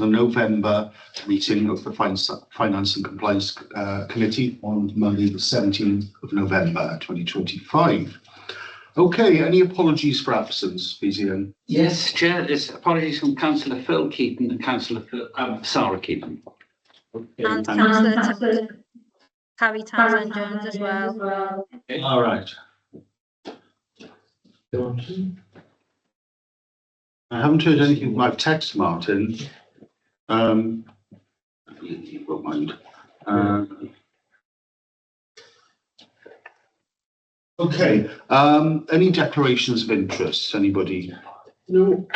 the November meeting of the Finance and Compliance Committee on Monday the 17th of November 2025. Okay, any apologies for absence, please, Ian? Yes, Chair, there's apologies from Councillor Phil Keaton and Councillor Sarah Keaton. Okay. And Councillor Harry Townsend Jones as well. Okay. All right. I haven't heard anything like text, Martin. You won't mind. Okay. Any declarations of interest? Anybody? No.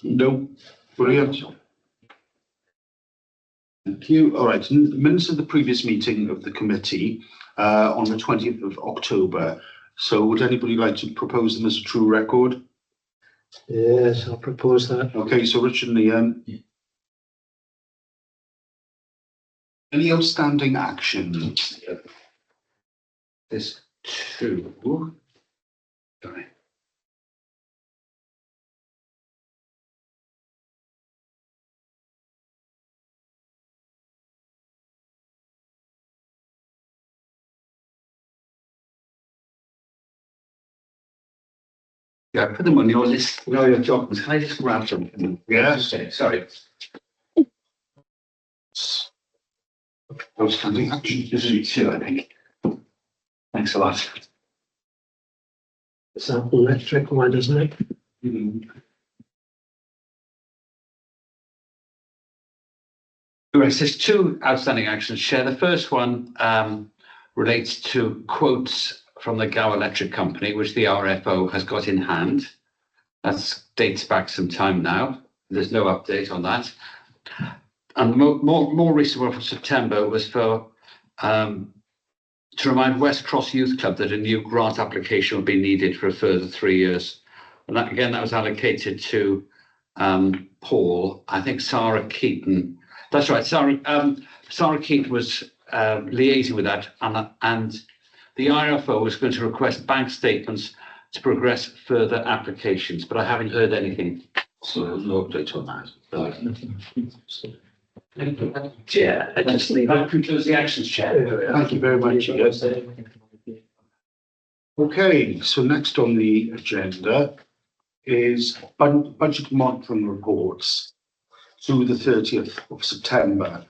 No. Brilliant. Thank you. All right. Minutes of the previous meeting of the committee on the 20th of October. So would anybody like to propose them as a true record? Yes, I'll propose that. Okay, so Richard and Ian. Any outstanding action? There's two. Sorry. Yeah, put them on your list. No, your documents. Can I just grab them? Yes. Okay, sorry. Outstanding action. This is two, I think. Thanks a lot. It's that electric one, isn't it? Right, so there's two outstanding actions, Chair. The first one relates to quotes from the Gower Electric Company, which the RFO has got in hand. That dates back some time now. There's no update on that. And the more recent one from September was for to remind West Cross Youth Club that a new grant application will be needed for a further 3 years. And that, again, that was allocated to Paul. I think Sarah Keaton. That's right. Sarah Keaton was liaising with that, and the RFO was going to request bank statements to progress further applications, but I haven't heard anything. So no update on that. Chair, I just leave that concludes the actions, Chair. Thank you very much. Okay, so next on the agenda is budget monitoring reports through the 30th of September.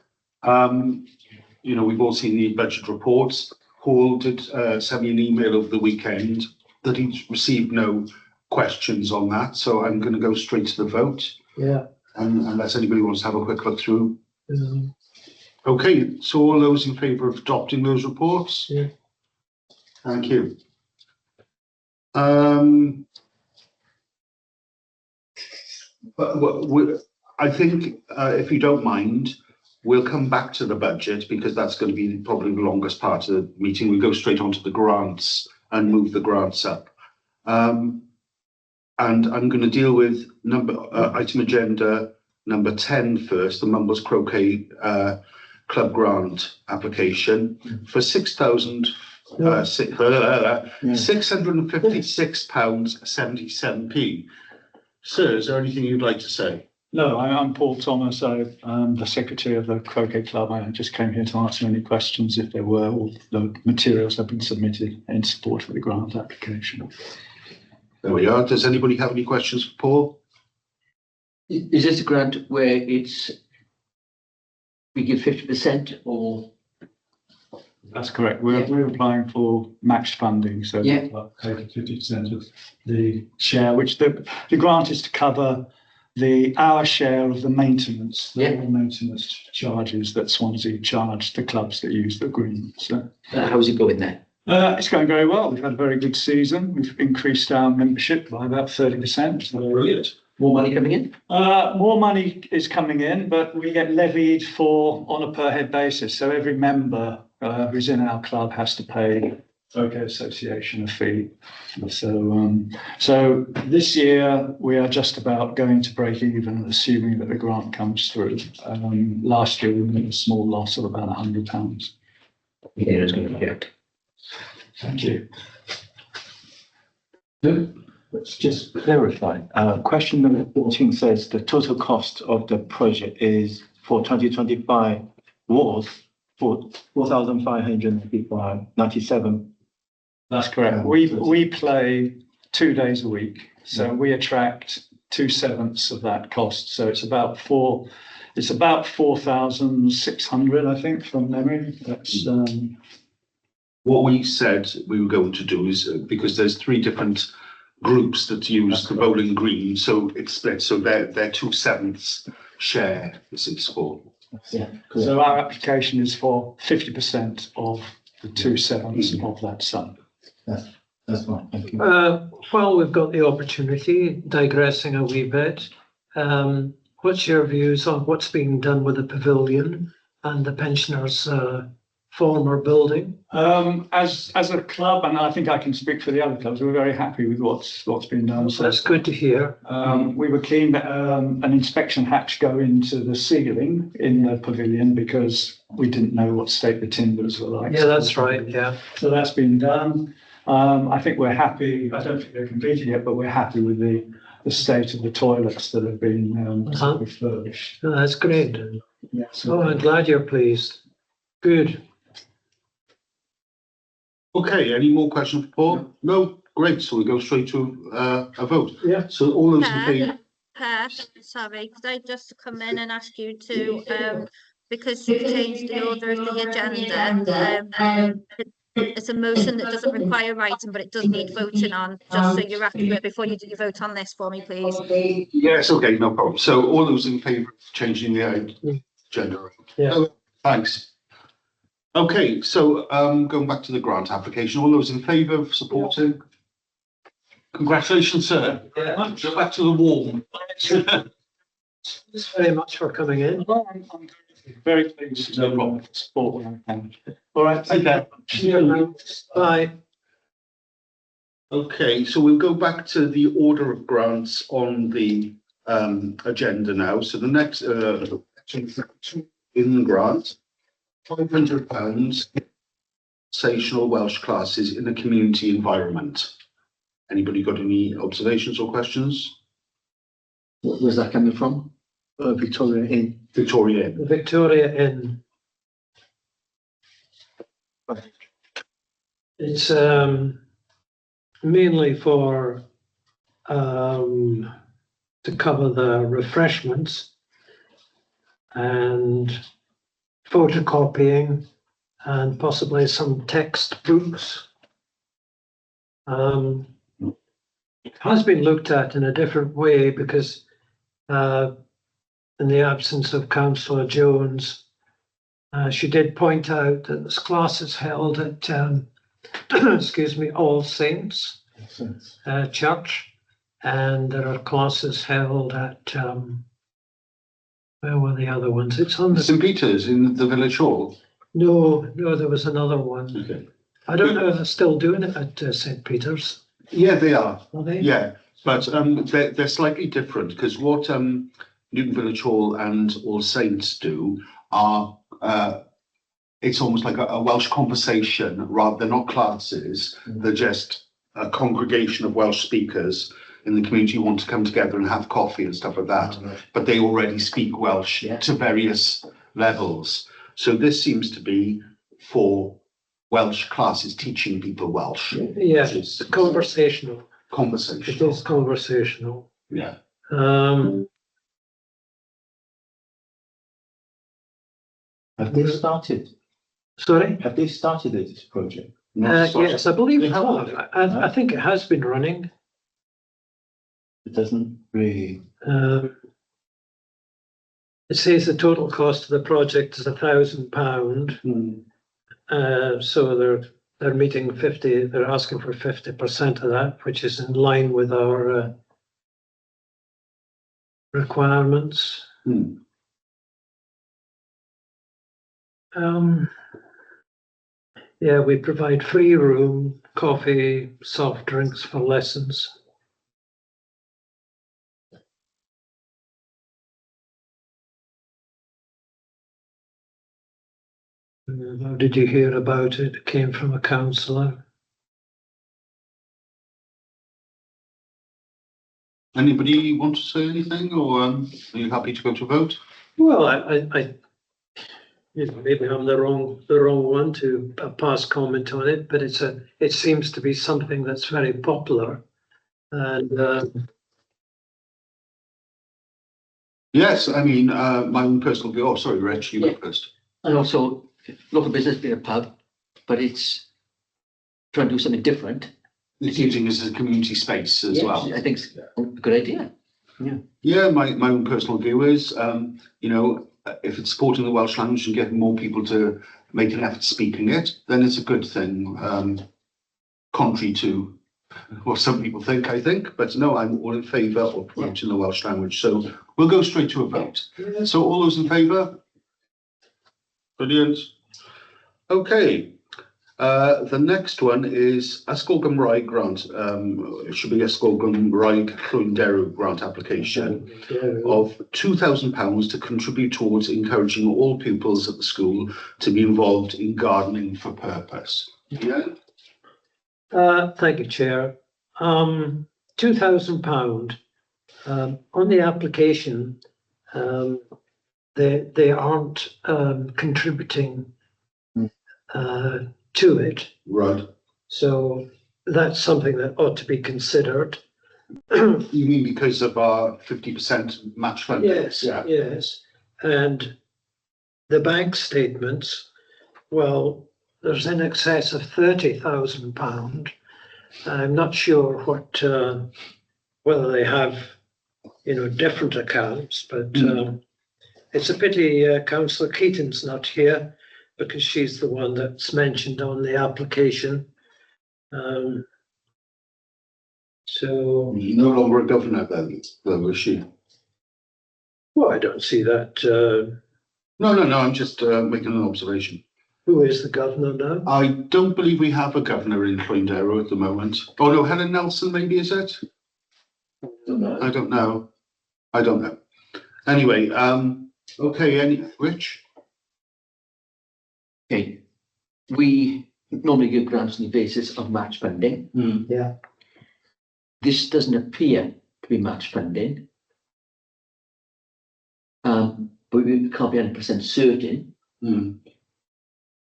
You know, we've all seen the budget reports. Paul did send me an email over the weekend that he's received no questions on that, so I'm going to go straight to the vote. Yeah. Unless anybody wants to have a quick look through. Okay, so all those in favour of adopting those reports? Yeah. Thank you. I think, if you don't mind, we'll come back to the budget because that's going to be probably the longest part of the meeting. We'll go straight onto the grants and move the grants up. And I'm going to deal with item agenda number 10 first, the Mumbles Croquet Club grant application for £656.77. Sir, is there anything you'd like to say? No, I'm Paul Thomas. I'm the secretary of the Croquet Club. I just came here to answer any questions if there were. All the materials have been submitted in support of the grant application. There we are. Does anybody have any questions for Paul? Is this a grant where we give 50% or? That's correct. We're applying for matched funding, so yeah, 50% of the share, which the grant is to cover our share of the maintenance, the maintenance charges that Swansea charge the clubs that use the green. So how is it going there? It's going very well. We've had a very good season. We've increased our membership by about 30%. Brilliant. More money coming in? More money is coming in, but we get levied on a per head basis. So every member who's in our club has to pay Croquet Association a fee. So this year we are just about going to break even, assuming that the grant comes through. Last year we made a small loss of about £100. Yeah, it's going to be good. Thank you. Let's just clarify. Question number 14 says the total cost of the project is for 2025 was for 4,597. That's correct. We play 2 days a week, so we attract 2/7 of that cost. So it's about 4,600, I think, from memory. That's What we said we were going to do is, because there's 3 different groups that use the bowling green, so it's split, so their 2/7 share is for. Yeah. so our application is for 50% of the 2/7 of that sum. That's fine, thank you. While we've got the opportunity, digressing a wee bit, what's your views on what's being done with the pavilion and the pensioners' former building? As a club, and I think I can speak for the other clubs, we're very happy with what's been done. So that's good to hear. We were keen that an inspection hatch go into the ceiling in the pavilion because we didn't know what state the timbers were like. Yeah, that's right. Yeah. So that's been done. I think we're happy. I don't think they're completed yet, but we're happy with the state of the toilets that have been refurbished. Oh, that's great. Yeah, Oh, I'm glad you're pleased. Good. Okay, any more questions for Paul? No? Great, so we go straight to a vote. Yeah. So all those in favour? Sorry, could I just come in and ask you to, because you've changed the order of the agenda, it's a motion that doesn't require writing, but it does need voting on, just so you're accurate before you do your vote on this for me, please. Yes, okay, no problem. So all those in favour of changing the agenda? Yeah. Oh, thanks. Okay, so going back to the grant application, all those in favour of supporting? Congratulations, sir. Yeah. Go back to the warm. Thanks very much for coming in. I'm very pleased No to problem. support when I can. All right, take care. Bye. Okay, so we'll go back to the order of grants on the agenda now. So the next in the grant, £500 sensational Welsh classes in a community environment. Anybody got any observations or questions? Where's that coming from? Victoria Inn. Victoria Inn. The Victoria Inn. It's mainly for to cover the refreshments and photocopying and possibly some textbooks. It has been looked at in a different way because in the absence of Councillor Jones, she did point out that this class is held at excuse me, All Saints Church, and there are classes held at where were the other ones? It's on the St. Peter's in the village hall. no, there was another one. Okay. I don't know if they're still doing it at St. Peter's. Yeah, they are. Are they? Yeah, but they're slightly different because what Newton Village Hall and All Saints do are it's almost like a Welsh conversation rather. They're not classes. They're just a congregation of Welsh speakers in the community who want to come together and have coffee and stuff like that. But they already speak Welsh to various levels. So this seems to be for Welsh classes teaching people Welsh. Yeah, it's conversational. It Conversation. is conversational. Yeah. Have they started? Sorry? Have they started this project? Yes, I believe They it have. has. I think it has been running. It doesn't really. It says the total cost of the project is £1,000. So they're meeting 50. They're asking for 50% of that, which is in line with our requirements. Yeah, we provide free room, coffee, soft drinks for lessons. How did you hear about it? It came from a councillor. Anybody want to say anything, or are you happy to go to vote? Well, I you know, maybe I'm the wrong one to pass comment on it, but it seems to be something that's very popular. And Yes, I mean, my own personal view. Oh, sorry, Reg, you go first. And also, local business being a pub, but it's trying to do something different. It's using it as a community space as Yes, well. I think it's a good idea. Yeah, my own personal view is, you know, if it's supporting the Welsh language and getting more people to make an effort speaking it, then it's a good thing. Contrary to what some people think, I think, but no, I'm all in favour of promoting the Welsh language. So we'll go straight to a vote. So all those in favour? Brilliant. Okay. The next one is Ysgol Gymraeg grant. It should be Ysgol Gymraeg Llwynderw grant application of £2,000 to contribute towards encouraging all pupils at the school to be involved in gardening for purpose. Yeah. Thank you, Chair. £2,000 on the application. They aren't contributing to it, Right. so that's something that ought to be considered. You mean because of our 50% match funding? Yes, Yeah. yes, and the bank statements, well, there's in excess of £30,000. I'm not sure what whether they have, you know, different accounts, but it's a pity Councillor Keaton's not here, because she's the one that's mentioned on the application. So, No longer a governor then, though, is she? well, I don't see that. No, I'm just making an observation. Who is the governor now? I don't believe we have a governor in Llwynderw at the moment. Oh no, Helen Nelson maybe, is it? I don't know. Anyway, okay, Rich? Okay. We normally give grants on the basis of match funding. Yeah. This doesn't appear to be match funding. But we can't be 100% certain.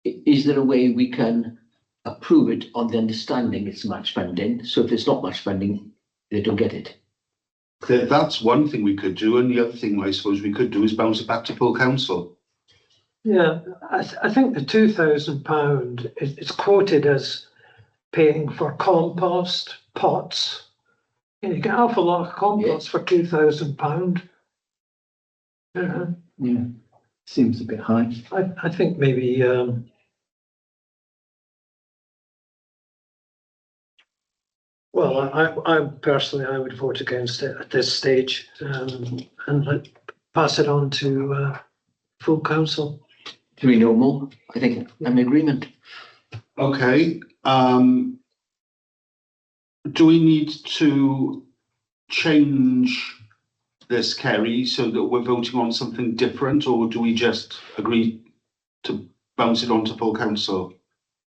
Is there a way we can approve it on the understanding it's match funding? So if it's not match funding, they don't get it. That's one thing we could do, and the other thing I suppose we could do is bounce it back to full council. Yeah, I think the £2,000 is quoted as paying for compost pots. You get an awful lot of compost for £2,000. Yeah, seems a bit high. I think maybe well, I personally I would vote against it at this stage, and pass it on to full council. Do we know more? I think I'm in agreement. Okay, do we need to change this, Kerry, so that we're voting on something different, or do we just agree to bounce it on to full council?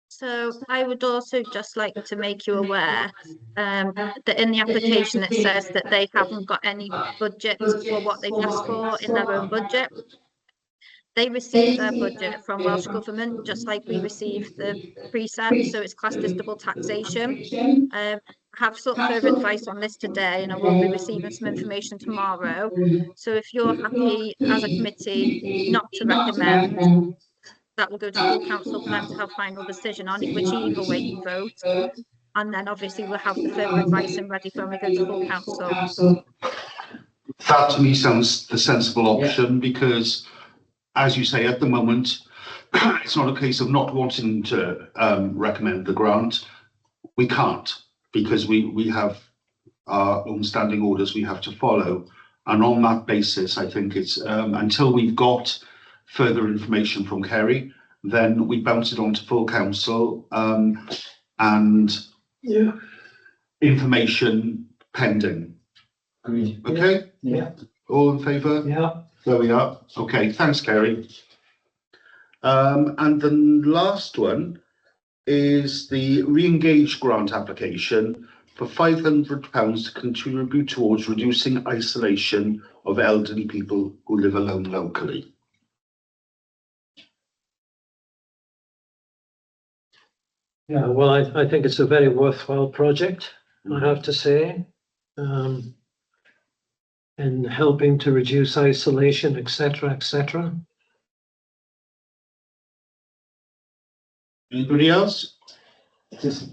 So I would also just like to make you aware that in the application it says that they haven't got any budget for what they've asked for in their own budget. They receive their budget from Welsh Government, just like we receive the precept, so it's classed as double taxation. I have sought further advice on this today, and I will be receiving some information tomorrow. So if you're happy as a committee not to recommend, that will go to full council for them to have final decision on it, whichever way you vote. And then obviously we'll have the further advice and ready for when we go to full council. That to me sounds the sensible option, because as you say, at the moment, it's not a case of not wanting to recommend the grant. We can't, because we have our own standing orders we have to follow. And on that basis, I think it's until we've got further information from Kerry, then we bounce it on to full council and information pending. Agreed. Okay? Yeah. All in favour? Yeah. There we are. Okay, thanks, Kerry. And the last one is the re-engage grant application for £500 to contribute towards reducing isolation of elderly people who live alone locally. Yeah, well, I think it's a very worthwhile project, I have to say. In helping to reduce isolation, etc., etc. Anybody else? Just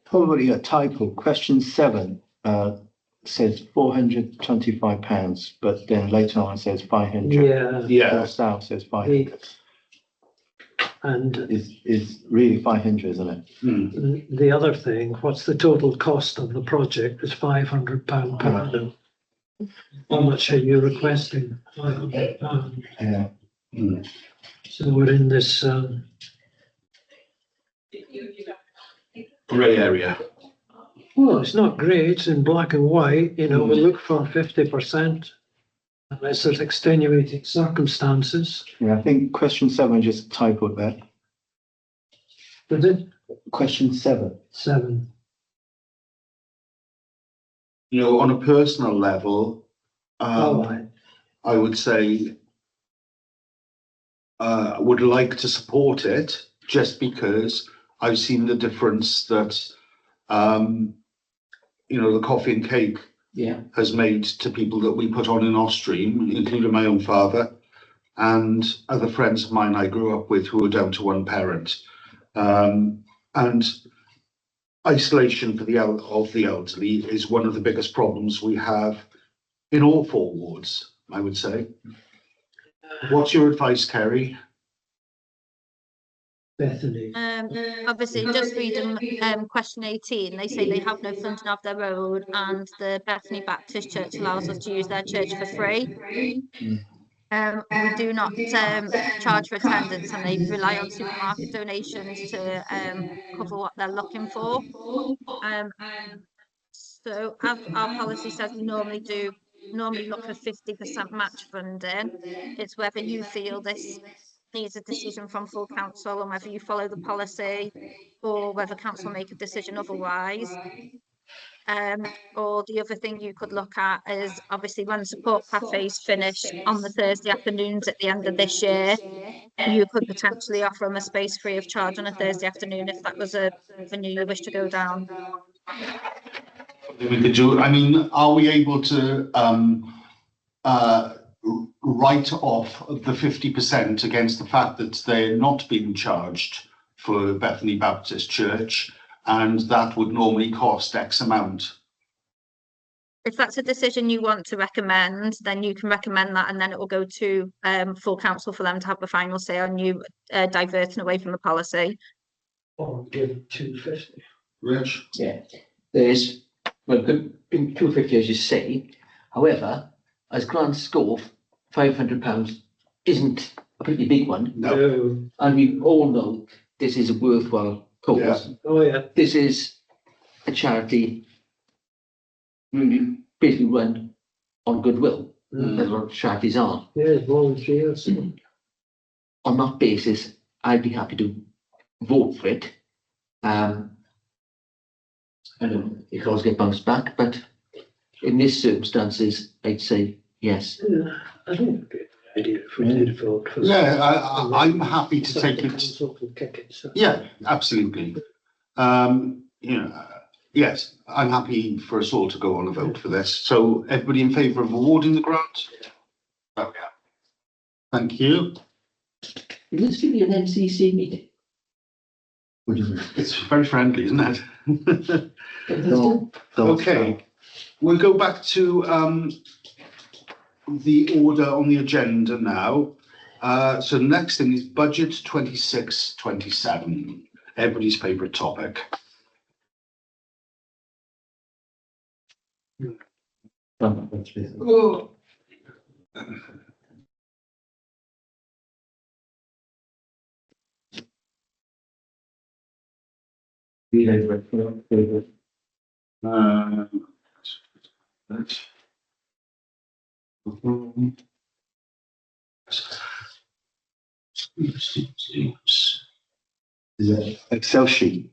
probably a typo. Question 7 says £425, but then later on it says 500. Yeah, Yeah. Or south says 500. and Is really 500, isn't it? the other thing, what's the total cost of the project is £500 per annum. How much are you requesting? £500. Yeah. So we're in this, Grey area. well, it's not great, it's in black and white, we look for 50%. Unless there's extenuating circumstances. Yeah, I think question 7 just typoed that. Is it? Question 7. 7. On a personal level, Right. I would say would like to support it just because I've seen the difference that the coffee and cake has made to people that we put on in Ostream, including my own father and other friends of mine I grew up with who were down to one parent. And isolation of the elderly is one of the biggest problems we have in all 4 wards, I would say. What's your advice, Kerry? Bethany. Obviously, just reading question 18, they say they have no funding of their own and the Bethany Baptist Church allows us to use their church for free. We do not charge for attendance and they rely on supermarket donations to cover what they're looking for. So as our policy says, we normally look for 50% match funding. It's whether you feel this needs a decision from full council and whether you follow the policy or whether council make a decision otherwise. Or the other thing you could look at is obviously when support cafes finish on the Thursday afternoons at the end of this year, you could potentially offer them a space free of charge on a Thursday afternoon if that was a avenue you wish to go down. We could do. I mean, are we able to write off the 50% against the fact that they're not being charged for Bethany Baptist Church, and that would normally cost X amount? If that's a decision you want to recommend, then you can recommend that, and then it will go to full council for them to have the final say on you diverting away from the policy. Or give 250. Rich? Yeah, there's, well, been 250 as you say. However, as Grant score, £500 isn't a pretty big one. No. And we all know this is a worthwhile cause. Yeah. Oh, yeah. This is a charity really basically run on goodwill. That's what charities are. Yeah, volunteers. On that basis, I'd be happy to vote for it. I know it can always get bounced back, but in these circumstances, I'd say yes. Yeah, I think it'd be a good idea if we did vote for. Yeah, I'm happy to take it. Council can kick it. So. Yeah, absolutely. Yes, I'm happy for us all to go on a vote for this. So everybody in favour of awarding the grant? Okay. Thank you. Is this really an MCC meeting? It's very friendly, isn't it? No. Okay, we'll go back to the order on the agenda now. So the next thing is budget 26-27, everybody's favourite topic. Oh. Excel sheet.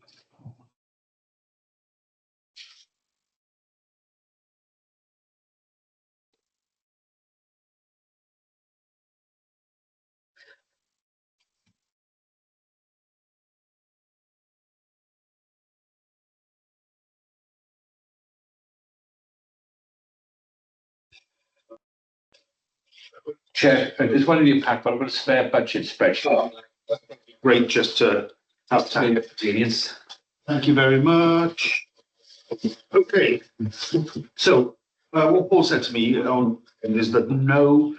Chair, there's one in your pack, but I've got a spare budget spreadsheet. Great, just to have time. Convenience. Thank you very much. Okay, so what Paul said to me is that no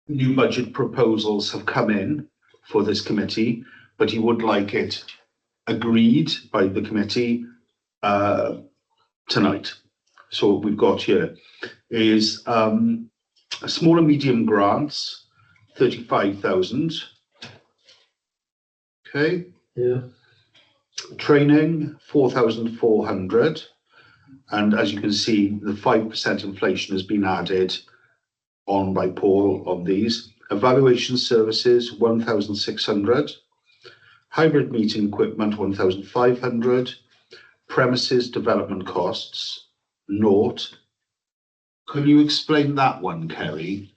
new budget proposals have come in for this committee, but he would like it agreed by the committee tonight. So what we've got here is small and medium grants, 35,000. Okay. Yeah. Training, 4,400. And as you can see, the 5% inflation has been added on by Paul on these. Evaluation services, 1,600. Hybrid meeting equipment, 1,500. Premises development costs, 0. Can you explain that one, Kerry?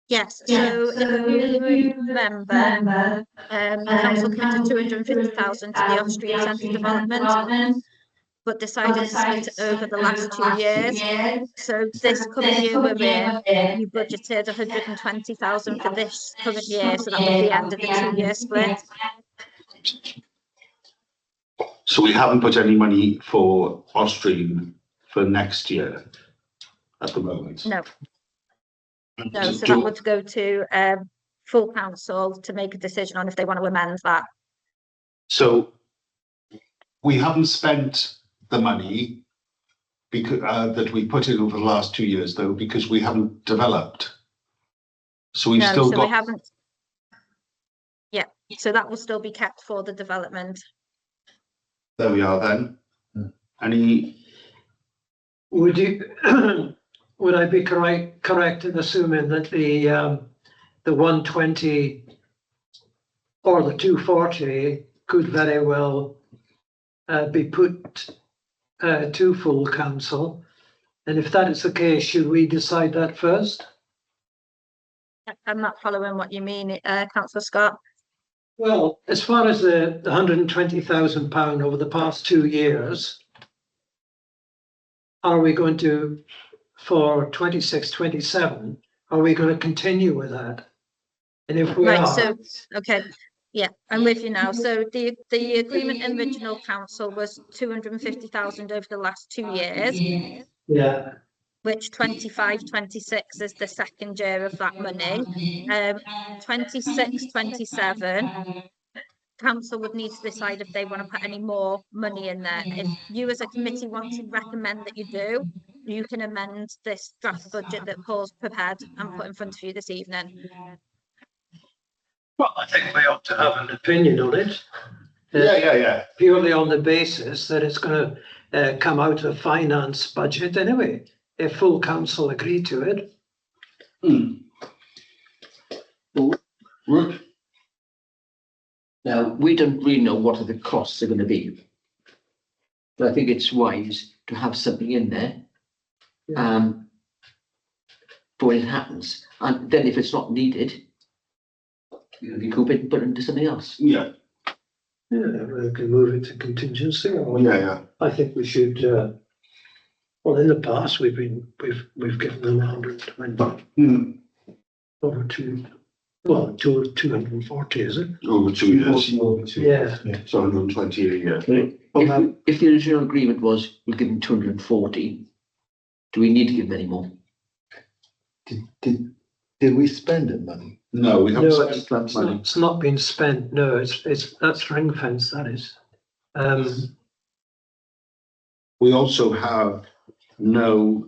Yes, so if you remember, council committed 250,000 to the off-street centre development, but decided to split it over the last 2 years. So this current year we're in, you budgeted 120,000 for this current year, so that was the end of the 2-year split. So we haven't put any money for Austrian for next year at the moment. No, so that would go to full council to make a decision on if they want to amend that. So we haven't spent the money because that we put in over the last 2 years, though, because we haven't developed. So we've still got. We haven't. Yeah, so that will still be kept for the development. There we are then. Any? Would you, would I be correct in assuming that the 120 or the 240 could very well be put to full council? And if that is the case, should we decide that first? I'm not following what you mean, Councillor Scott. Well, as far as the £120,000 over the past 2 years, are we going to, for 26-27, are we going to continue with that? And if we are, So okay, yeah, I'm with you now. So the agreement in original council was 250,000 over the last 2 years. yeah, Which 25-26 is the second year of that money. 26-27, council would need to decide if they want to put any more money in there. If you as a committee want to recommend that you do, you can amend this draft budget that Paul's prepared and put in front of you this evening. well, I think we ought to have an opinion on it. Yeah. Purely on the basis that it's going to come out of finance budget anyway, if full council agree to it. Well, now, we don't really know what the costs are going to be. But I think it's wise to have something in there for when it happens. And then if it's not needed, you recoup it and put it into something else. Yeah. Yeah, we can move it to contingency. Or Yeah. I think we should. Well, in the past, we've given them 120 over 240, is it? Over 2 years. Yeah. So 120 a year. If the original agreement was we'll give them 240, do we need to give them any more? Did we spend the money? No, we haven't No, spent that money. it's not been spent. No, that's ring fence. That is. We also have no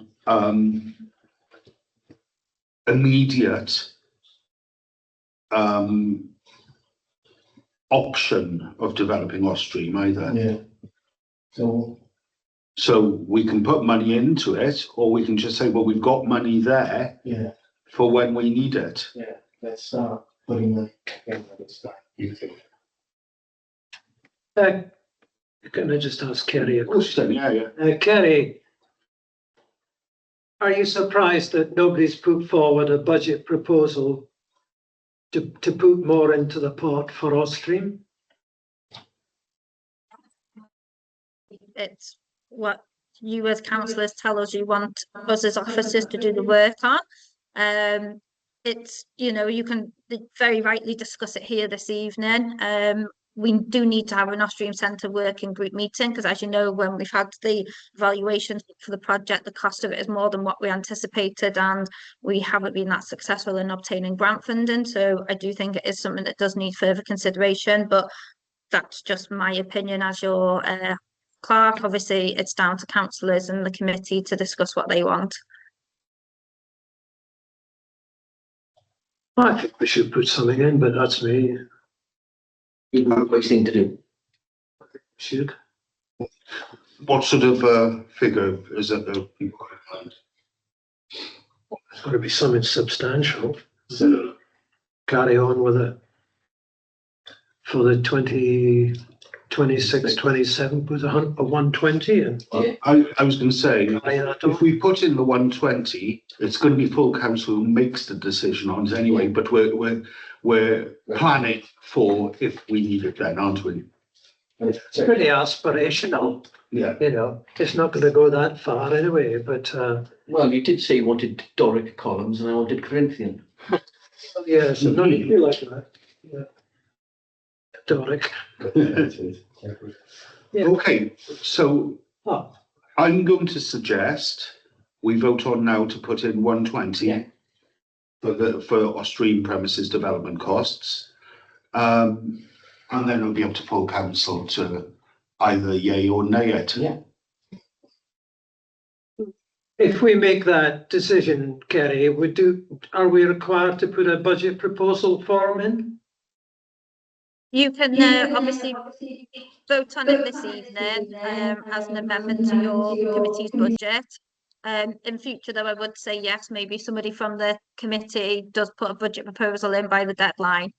immediate option of developing Ostream either. Yeah. So we can put money into it, or we can just say, well, we've got money there for when we need it. Yeah, let's start putting the stuff. You think? Can I just ask Kerry a question? Yeah. Kerry, are you surprised that nobody's put forward a budget proposal to put more into the pot for Ostream? It's what you as councillors tell us you want us as officers to do the work on. It's, you know, you can very rightly discuss it here this evening. We do need to have an Austrian Centre working group meeting because, as you know, when we've had the evaluations for the project, the cost of it is more than what we anticipated, and we haven't been that successful in obtaining grant funding. So I do think it is something that does need further consideration, but that's just my opinion as your clerk. Obviously, it's down to councillors and the committee to discuss what they want. I think we should put something in, but that's me. What thing to do. Should. What sort of figure is it that people could find? It's got to be something substantial. Carry on with it. For the 2026, 27, put a 120 and I was going to say, if we put in the 120, it's going to be full council who makes the decision on it anyway, but we're planning for if we need it then, aren't we? it's pretty aspirational. Yeah. You know, it's not going to go that far anyway, but Well, you did say you wanted Doric columns and I wanted Corinthian. yeah, so not really like that. Yeah. Doric. Yeah. Okay, so Oh, I'm going to suggest we vote on now to put in 120 Yeah. for Austrian premises development costs. And then it'll be up to full council to either yay or nay it. Yeah. if we make that decision, Kerry, are we required to put a budget proposal form in? You can obviously vote on it this evening as an amendment to your committee's budget. In future, though, I would say yes, maybe somebody from the committee does put a budget proposal in by the deadline.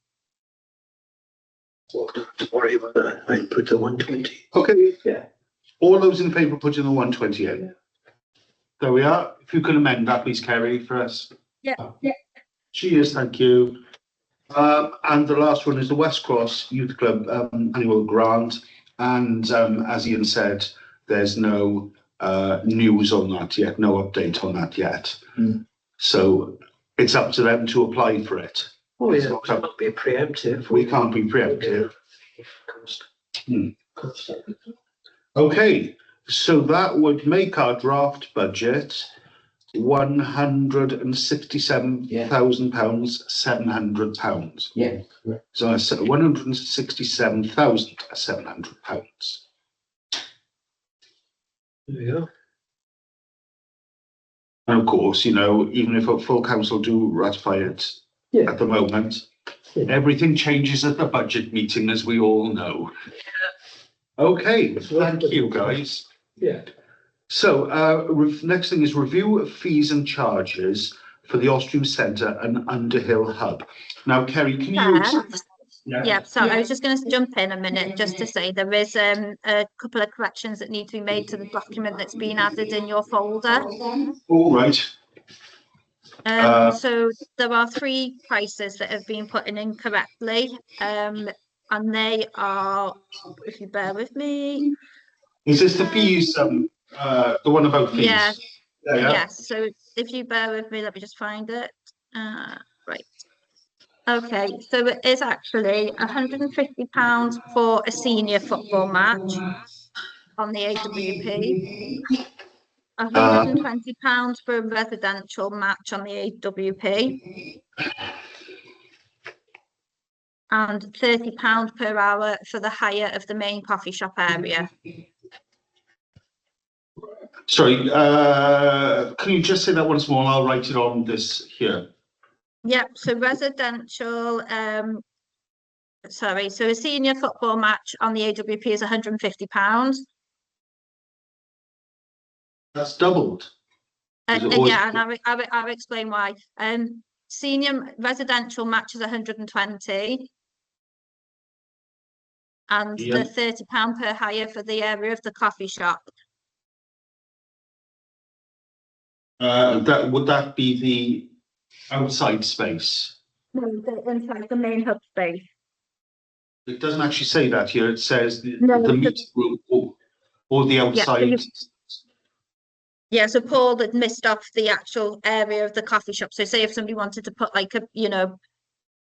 Well, don't worry about that. I put the 120. Okay. Yeah. All those in favour of putting the 120 in? Yeah. There we are. If you can amend that, please, Kerry, for us. Yeah. Cheers, thank you. And the last one is the West Cross Youth Club annual grant. And as Ian said, there's no news on that yet, no update on that yet. So it's up to them to apply for it. Oh, It's yeah, not it up- can't be preemptive. We can't be preemptive. Cost. Hmm. Cost. Okay, so that would make our draft budget £167,000, £700. Yeah. So that's £167,700. There you go. And of course, you know, even if a full council do ratify it Yeah. at the moment, Yeah. everything changes at the budget meeting, as we all know. Okay, thank you, guys. Yeah. So, next thing is review of fees and charges for the Austrian Centre and Underhill Hub. Now, Kerry, can you? Yeah, so I was just going to jump in a minute just to say there is a couple of corrections that need to be made to the document that's been added in your folder. All right. So there are 3 prices that have been put in incorrectly, and they are, if you bear with me. Is this the fees? The one about fees? Yeah. Yeah. Yes, so if you bear with me, let me just find it. Right. Okay, so it is actually £150 for a senior football match on the AWP. £120 for a residential match on the AWP. And £30 per hour for the hire of the main coffee shop area. Sorry, can you just say that once more? I'll write it on this here. Yep, so residential, so a senior football match on the AWP is £150. That's doubled. Is it always- Yeah, and I'll explain why. Senior residential match is 120. And Yeah. the £30 per hire for the area of the coffee shop. Would that be the outside space? No, inside the main hub space. It doesn't actually say that here. It says the No, meeting room or the outside. Yeah, so Paul had missed off the actual area of the coffee shop. So say if somebody wanted to put like a,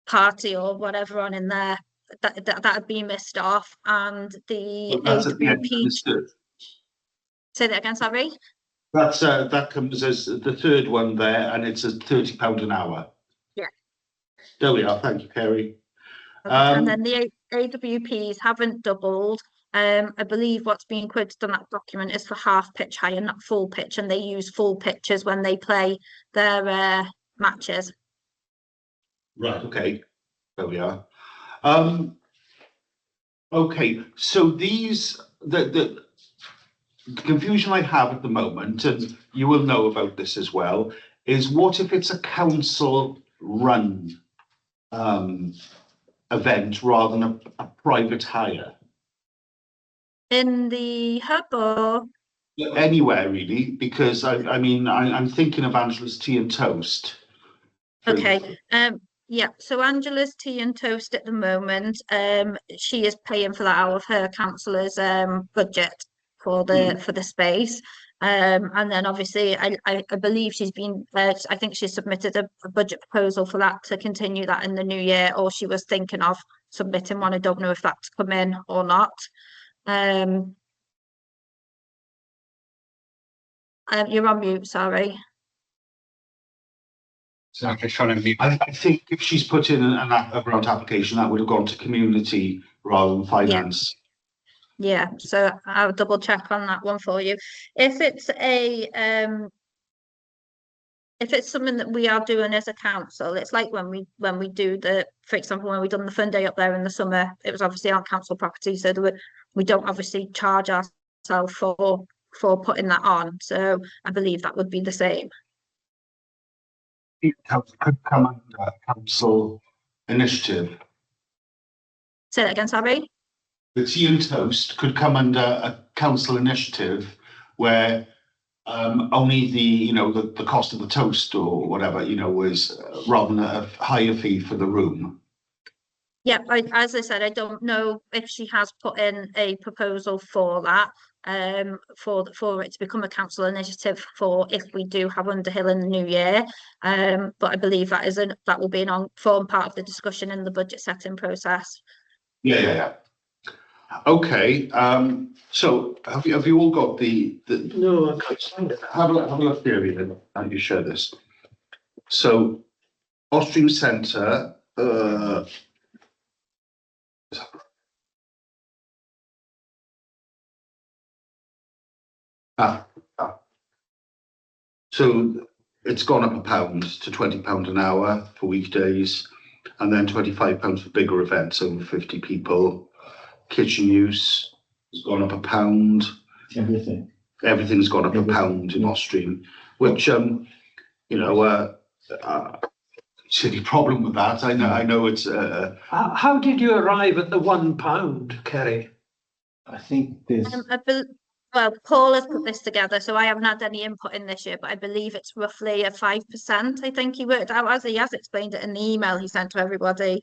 party or whatever on in there, that'd be missed off. And the Well, that's at the end of AWP, this third. say that again, sorry. That comes as the third one there, and it's £30 an hour. Yeah. There we are. Thank you, Kerry. And then the AWPs haven't doubled. I believe what's being quoted on that document is for half pitch hire, not full pitch, and they use full pitches when they play their matches. Right. Okay. There we are. Okay. So the confusion I have at the moment, and you will know about this as well, is what if it's a council run event rather than a private hire? In the hub or? Anywhere really, because I mean I'm thinking of Angela's Tea and Toast. Okay. Yeah, so Angela's Tea and Toast at the moment, she is paying for that out of her councillor's budget for the space. And then obviously I believe she's been I think she submitted a budget proposal for that to continue that in the new year, or she was thinking of submitting one. I don't know if that's come in or not. You're on mute, sorry. So I'm just trying to mute. I think if she's put in a grant application, that would have gone to community rather than finance. Yeah, so I'll double check on that one for you. If it's something that we are doing as a council, it's like when we do for example, when we done the fun day up there in the summer, it was obviously on council property, so we don't obviously charge ourselves for putting that on. So I believe that would be the same. It could come under council initiative. Say that again, sorry. The Tea and Toast could come under a council initiative where only the cost of the toast or whatever was rather than a higher fee for the room. Yeah, as I said, I don't know if she has put in a proposal for that, for it to become a council initiative for if we do have Underhill in the new year. But I believe that will be form part of the discussion in the budget setting process. Yeah. Okay. So have you all got the? No, I can't find it. Have a look there, then. And you share this. So, Austrian Centre. So it's gone up £1 to £20 an hour for weekdays, and then £25 for bigger events over 50 people. Kitchen use has gone up £1. Everything's gone up £1 in Austrian, which silly problem with that. I know it's. How did you arrive at the £1, Kerry? I think there's. Well, Paul has put this together, so I haven't had any input in this year, but I believe it's roughly a 5%. I think he worked out, as he has explained it in the email he sent to everybody.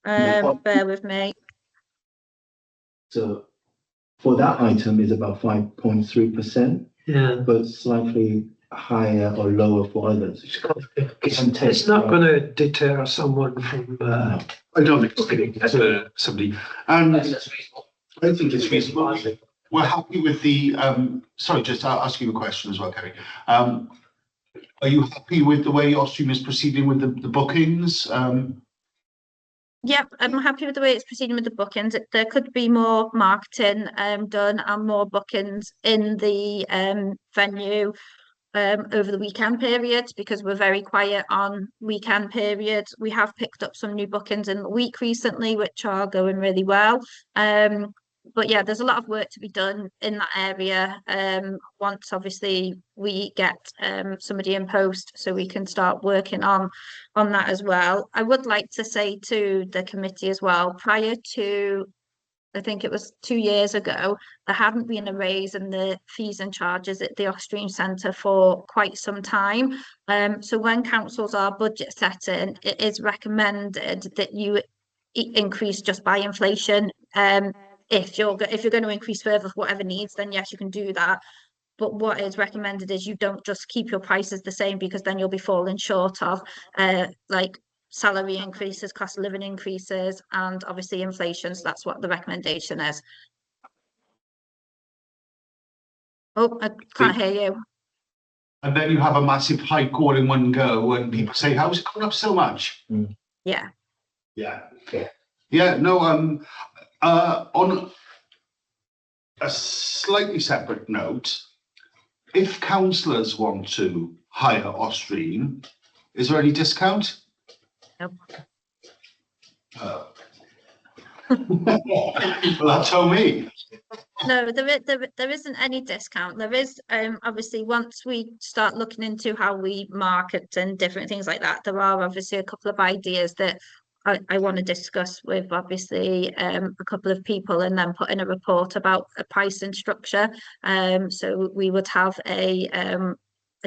Bear with me. So for that item is about 5.3%. Yeah, but slightly higher or lower for others. it's not going to deter someone from. I don't think it's going to deter somebody, and That's reasonable. I think it's reasonable. We're happy with the. Sorry, just I'll ask you a question as well, Kerry. Are you happy with the way Austrian is proceeding with the bookings? Yep, I'm happy with the way it's proceeding with the bookings. There could be more marketing done and more bookings in the venue over the weekend periods, because we're very quiet on weekend periods. We have picked up some new bookings in the week recently, which are going really well. But yeah, there's a lot of work to be done in that area. Once obviously we get somebody in post, so we can start working on that as well. I would like to say to the committee as well, prior to, I think it was 2 years ago, there hadn't been a raise in the fees and charges at the Austrian Centre for quite some time. So when councils are budget setting, it is recommended that you increase just by inflation. If you're going to increase further for whatever needs, then yes, you can do that. But what is recommended is you don't just keep your prices the same, because then you'll be falling short of like salary increases, cost of living increases, and obviously inflation. So that's what the recommendation is. Oh, I can't hear you. And then you have a massive hike all in one go and people say, how's it going up so much? Yeah. Yeah. Yeah, no, on a slightly separate note, if councillors want to hire Ostream, is there any discount? Nope. Well, that's on me. No, there isn't any discount. There is obviously, once we start looking into how we market and different things like that, there are obviously a couple of ideas that I want to discuss with obviously a couple of people, and then put in a report about a pricing structure. So we would have a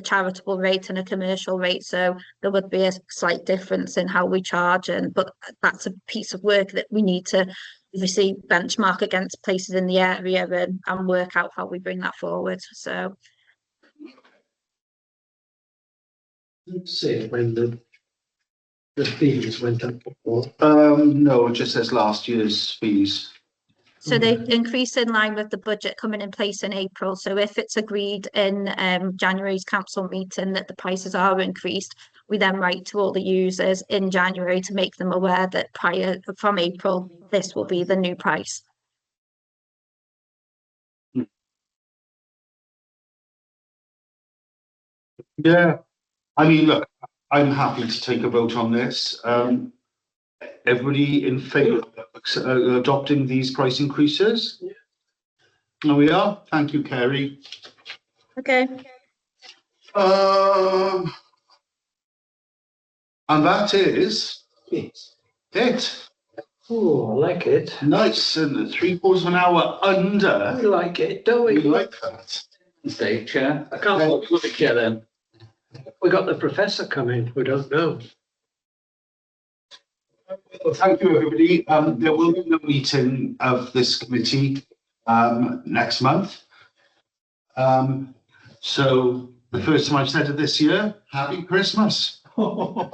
charitable rate and a commercial rate, so there would be a slight difference in how we charge, but that's a piece of work that we need to obviously benchmark against places in the area and work out how we bring that forward. So Let's see when the fees went up before. No, it just says last year's fees. so they increase in line with the budget coming in place in April. So if it's agreed in January's council meeting that the prices are increased, we then write to all the users in January to make them aware that from April, this will be the new price. Yeah, I mean, look, I'm happy to take a vote on this. Everybody in favour of adopting these price increases? There we are. Thank you, Kerry. Okay. And that is it. Oh, I like it. Nice, and 3/4 of an hour under. We like it, don't We we? like that. Stay, Chair. I can't Look at Chair then. We got the professor coming, we don't know. Well, thank you, everybody. There will be no meeting of this committee next month. So the first time I've said it this year, Happy Christmas. Oh,